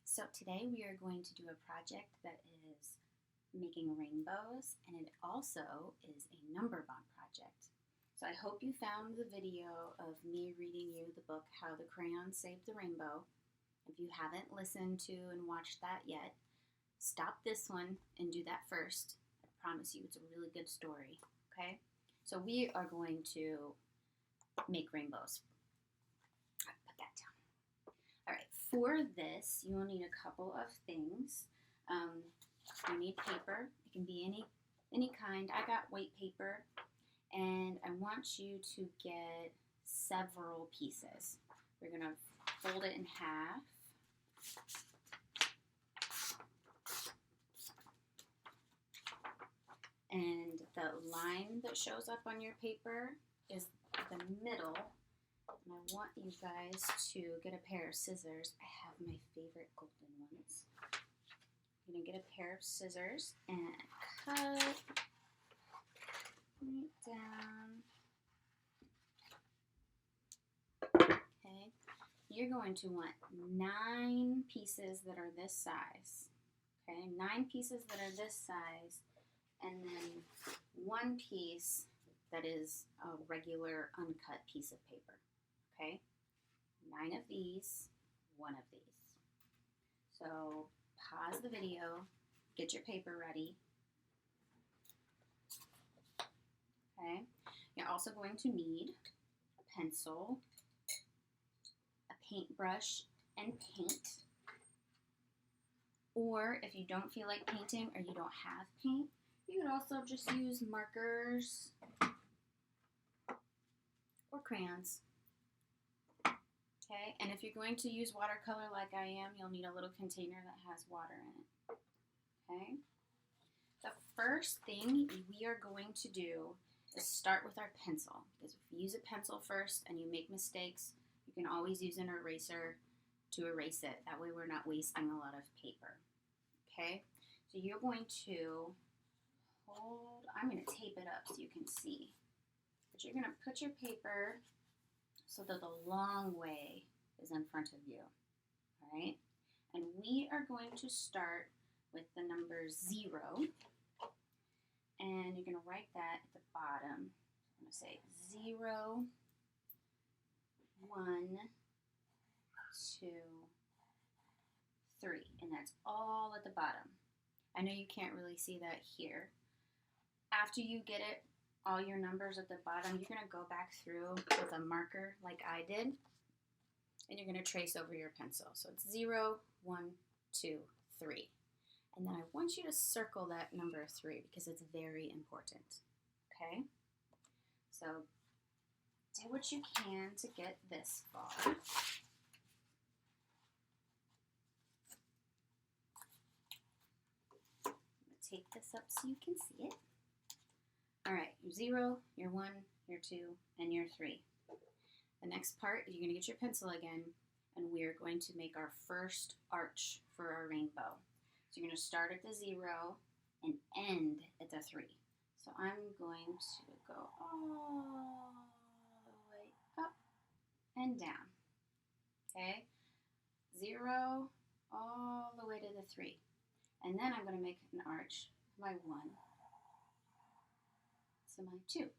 So today we are going to do a project that is making rainbows, and it also is a number bond project. So I hope you found the video of me reading you the book, How the Crayons Saved the Rainbow. If you haven't listened to and watched that yet, stop this one and do that first. I promise you it's a really good story, okay? So we are going to make rainbows. Put that down. All right, for this, you will need a couple of things. You need paper. It can be any kind. I got white paper, and I want you to get several pieces. We're going to fold it in half. And the line that shows up on your paper is the middle. And I want you guys to get a pair of scissors. I have my favorite golden ones. I'm going to get a pair of scissors and cut right down. Okay. You're going to want 9 pieces that are this size. Okay, 9 pieces that are this size, and then 1 piece that is a regular uncut piece of paper. Okay, 9 of these, 1 of these. So pause the video, get your paper ready. Okay, you're also going to need a pencil, a paintbrush, and paint. Or if you don't feel like painting or you don't have paint, you could also just use markers or crayons. Okay, and if you're going to use watercolor like I am, you'll need a little container that has water in it. Okay, the first thing we are going to do is start with our pencil, because if you use a pencil first and you make mistakes, you can always use an eraser to erase it. That way we're not wasting a lot of paper. Okay, so you're going to I'm going to tape it up so you can see. But you're going to put your paper so that the long way is in front of you. All right, and we are going to start with the number 0. And you're going to write that at the bottom. I'm going to say 0, 1, 2, 3, and that's all at the bottom. I know you can't really see that here. After you get it, all your numbers at the bottom, you're going to go back through with a marker like I did, and you're going to trace over your pencil. So it's 0, 1, 2, 3. And then I want you to circle that number 3 because it's very important. Okay? So do what you can to get this far. Take this up so you can see it. All right, your 0, your 1, your 2, and your 3. The next part, you're going to get your pencil again, and we are going to make our first arch for our rainbow. So you're going to start at the 0 and end at the 3. So I'm going to go all the way up and down. Okay, 0 all the way to the 3. And then I'm going to make an arch my 1 to my 2.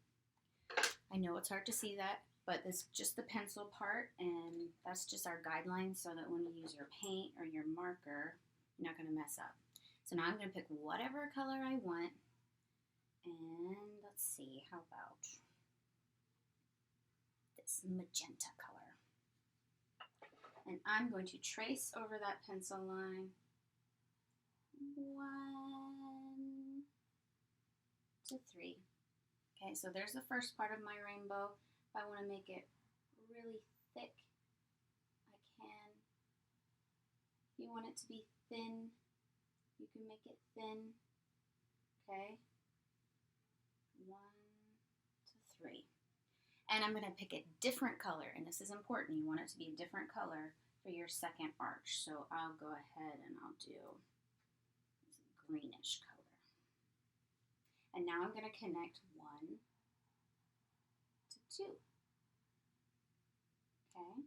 I know it's hard to see that, but it's just the pencil part, and that's just our guideline so that when you use your paint or your marker, you're not going to mess up. So now I'm going to pick whatever color I want, and let's see, how about this magenta color? And I'm going to trace over that pencil line 1 to 3. Okay, so there's the first part of my rainbow. If I want to make it really thick, I can. If you want it to be thin, you can make it thin. Okay, 1 to 3. And I'm going to pick a different color, and this is important. You want it to be a different color for your second arch. So I'll go ahead and I'll do this greenish color. And now I'm going to connect 1 to 2. Okay,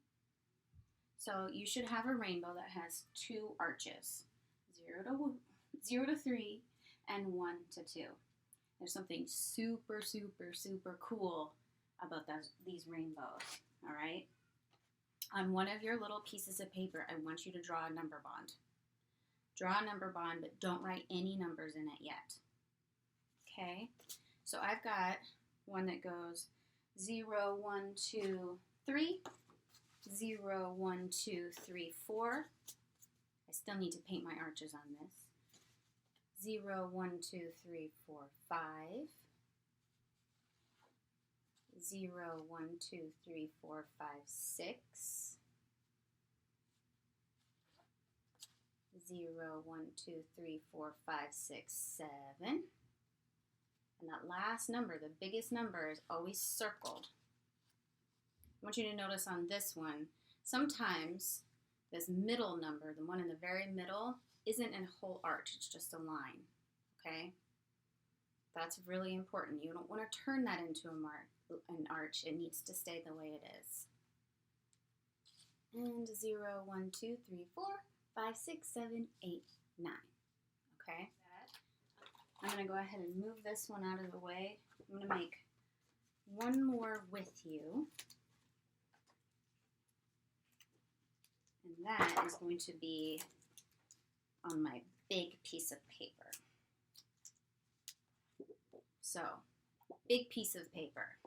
So you should have a rainbow that has two arches, 0 to 3 and 1 to 2. There's something super, super, super cool about these rainbows, all right? On one of your little pieces of paper, I want you to draw a number bond. Draw a number bond, but don't write any numbers in it yet. Okay? So I've got one that goes 0, 1, 2, 3, 0, 1, 2, 3, 4. I still need to paint my arches on this. 0, 1, 2, 3, 4, 5. 0, 1, 2, 3, 4, 5, 6. 0, 1, 2, 3, 4, 5, 6, 7. And that last number, the biggest number, is always circled. I want you to notice on this one, sometimes this middle number, the one in the very middle, isn't a whole arch, it's just a line, okay? That's really important. You don't want to turn that into an arch. It needs to stay the way it is. And 0, 1, 2, 3, 4, 5, 6, 7, 8, 9, okay? I'm going to go ahead and move this one out of the way. I'm going to make one more with you. And that is going to be on my big piece of paper. So, big piece of paper.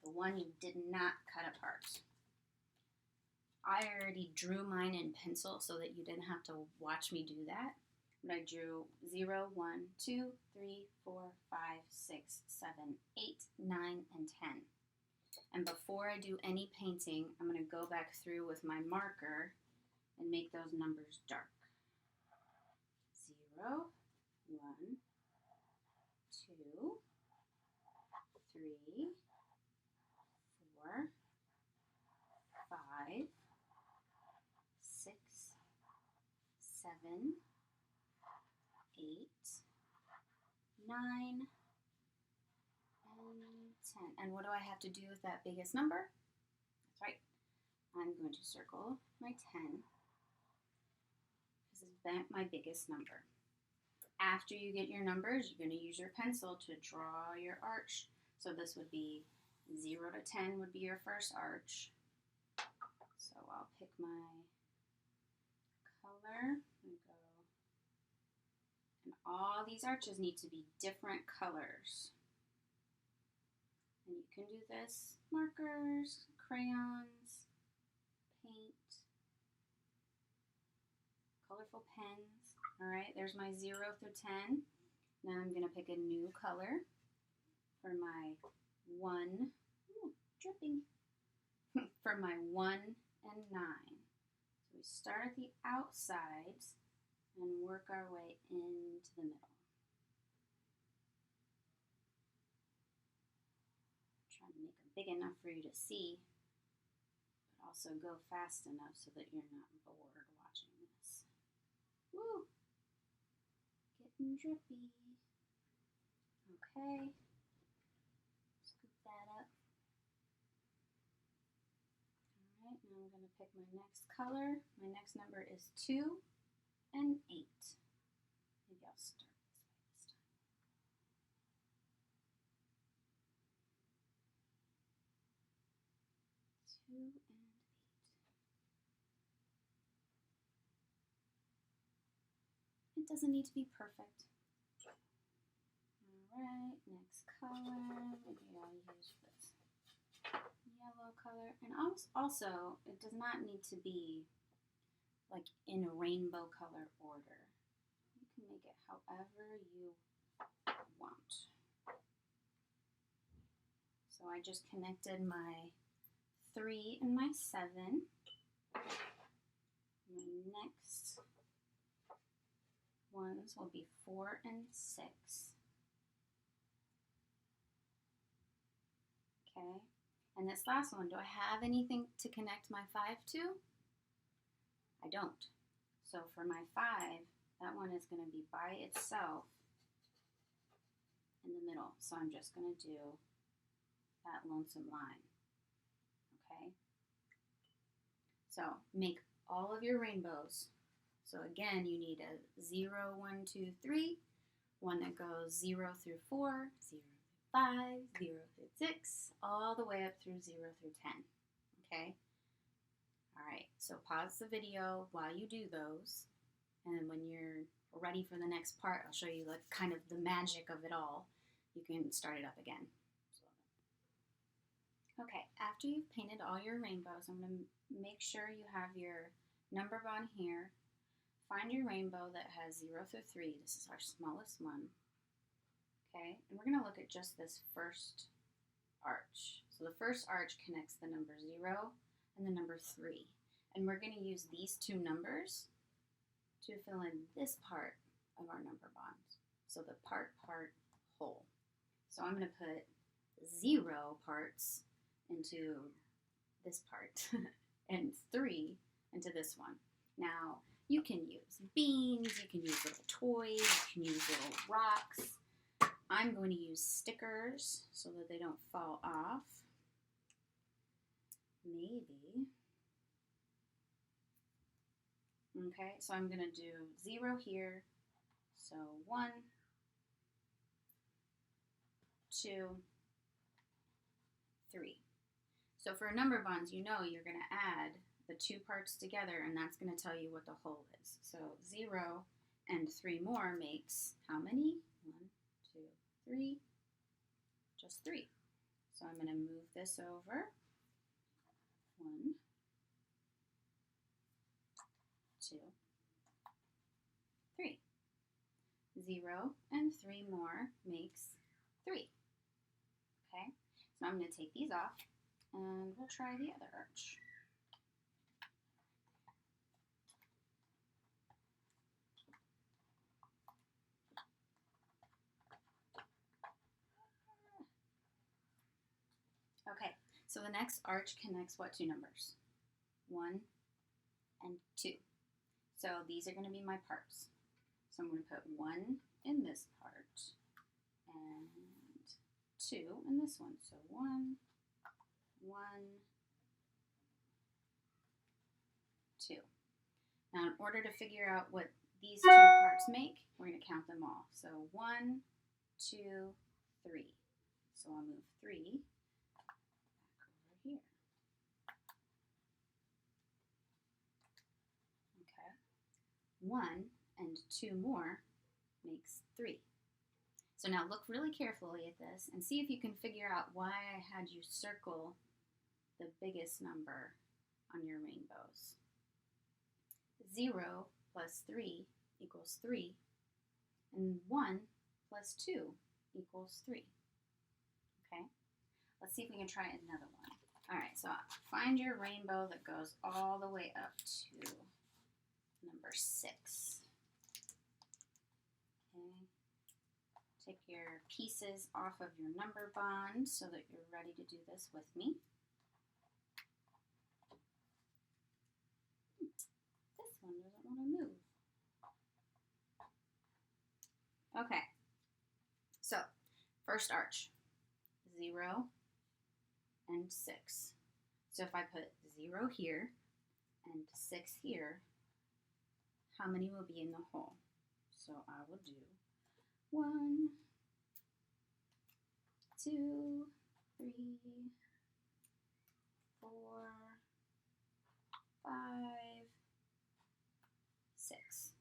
The one you did not cut apart. I already drew mine in pencil so that you didn't have to watch me do that. But I drew 0, 1, 2, 3, 4, 5, 6, 7, 8, 9, and 10. And before I do any painting, I'm going to go back through with my marker and make those numbers dark. 0, 1, 2, 3, 4, 5, 6, 7, 8, 9, and 10. And what do I have to do with that biggest number? That's right. I'm going to circle my 10. This is my biggest number. After you get your numbers, you're going to use your pencil to draw your arch. So this would be 0 to 10 would be your first arch. So I'll pick my color and go. And all these arches need to be different colors. And you can do this, markers, crayons, paint, colorful pens. All right, there's my 0 through 10. Now I'm going to pick a new color for my 1, dripping, for my 1 and 9. So we start at the outsides and work our way into the middle. Try to make it big enough for you to see, but also go fast enough so that you're not bored watching this. Woo! Getting drippy. Okay. Scoop that up. Alright, now I'm going to pick my next color. My next number is 2 and 8. Maybe I'll start this way this time. 2 and 8. It doesn't need to be perfect. Alright, next color. Maybe I'll use this yellow color. And also, it does not need to be like in a rainbow color order. You can make it however you want. So I just connected my 3 and my 7. My next ones will be 4 and 6. Okay, and this last one, do I have anything to connect my 5 to? I don't. So for my 5, that one is going to be by itself in the middle. So I'm just going to do that lonesome line. Okay? So make all of your rainbows. So again, you need a 0, 1, 2, 3, one that goes 0 through 4, 0 through 5, 0 through 6, all the way up through 0 through 10. Okay? All right, so pause the video while you do those, and then when you're ready for the next part, I'll show you like kind of the magic of it all. You can start it up again. Okay, after you've painted all your rainbows, I'm going to make sure you have your number bond here. Find your rainbow that has 0 through 3. This is our smallest one. Okay, and we're going to look at just this first arch. So the first arch connects the number 0 and the number 3. And we're going to use these two numbers to fill in this part of our number bonds. So the part, whole. So I'm going to put 0 parts into this part and 3 into this one. Now, you can use beans, you can use little toys, you can use little rocks. I'm going to use stickers so that they don't fall off. Maybe. Okay, so I'm going to do 0 here. So 1, 2, 3. So for number bonds, you know you're going to add the two parts together, and that's going to tell you what the whole is. So 0 and 3 more makes how many? 1, 2, 3. Just 3. So I'm going to move this over. 1, 2, 3. 0 and 3 more makes 3. Okay, so I'm going to take these off and we'll try the other arch. Okay, so the next arch connects what two numbers? 1 and 2. So these are going to be my parts. So I'm going to put 1 in this part and 2 in this one. So 1, 1, 2. Now in order to figure out what these two parts make, we're going to count them all. So 1, 2, 3. So I'll move 3 back over here. Okay. 1 and 2 more makes 3. So now look really carefully at this and see if you can figure out why I had you circle the biggest number on your rainbows. 0 plus 3 equals 3, and 1 plus 2 equals 3. Okay, let's see if we can try another one. All right, so find your rainbow that goes all the way up to number 6. Okay, take your pieces off of your number bond so that you're ready to do this with me. This one doesn't want to move. Okay, so first arch, 0 and 6. So if I put 0 here and 6 here, how many will be in the hole? So I will do 1, 2, 3, 4, 5, 6.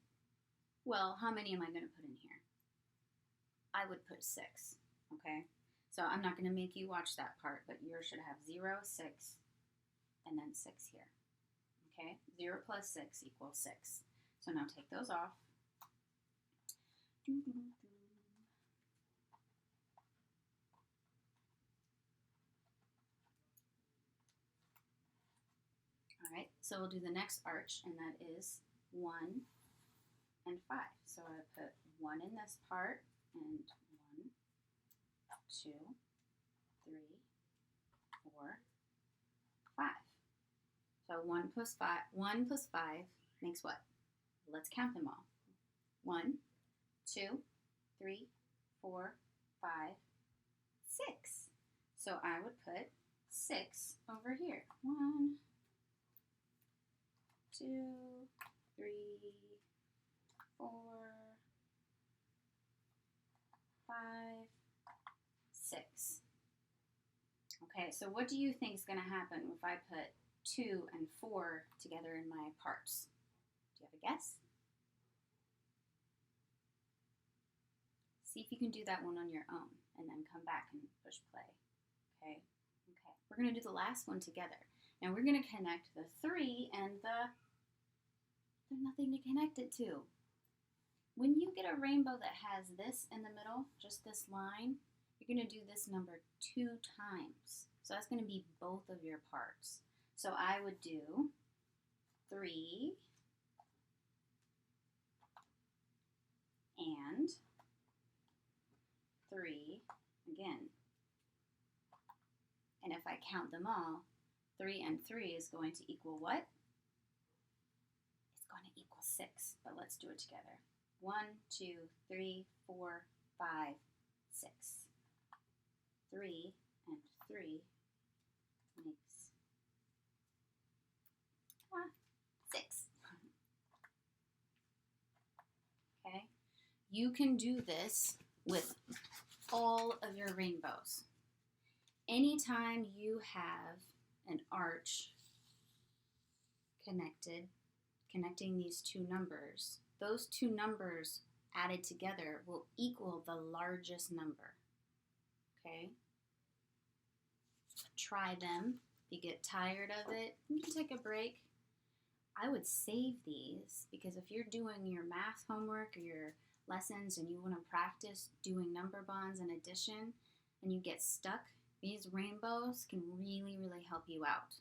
Well, how many am I going to put in here? I would put 6, okay? So I'm not going to make you watch that part, but yours should have 0, 6, and then 6 here, okay? 0 plus 6 equals 6. So now take those off. All right, so we'll do the next arch, and that is 1 and 5. So I put 1 in this part, and 1, 2, 3, 4, 5. So 1 plus 5 makes what? Let's count them all. 1, 2, 3, 4, 5, 6. So I would put 6 over here. 1, 2, 3, 4, 5, 6. Okay, so what do you think is going to happen if I put 2 and 4 together in my parts? Do you have a guess? See if you can do that one on your own and then come back and push play. Okay, okay. We're going to do the last one together. Now we're going to connect the 3 and there's nothing to connect it to. When you get a rainbow that has this in the middle, just this line, you're going to do this number 2 times. So that's going to be both of your parts. So I would do 3 and 3 again. And if I count them all, 3 and 3 is going to equal what? It's going to equal 6, but let's do it together. 1, 2, 3, 4, 5, 6. 3 and 3 makes 6. Okay, you can do this with all of your rainbows. Anytime you have an arch connecting these two numbers, those two numbers added together will equal the largest number. Okay? Try them. If you get tired of it, you can take a break. I would save these because if you're doing your math homework or your lessons and you want to practice doing number bonds and addition and you get stuck, these rainbows can really, really help you out.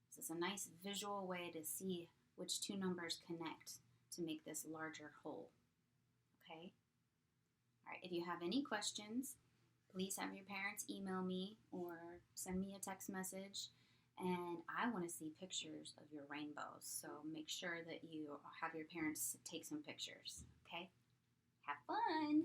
This is a nice visual way to see which two numbers connect to make this larger whole. Okay? All right, if you have any questions, please have your parents email me or send me a text message. And I want to see pictures of your rainbows. So make sure that you have your parents take some pictures. Okay? Have fun!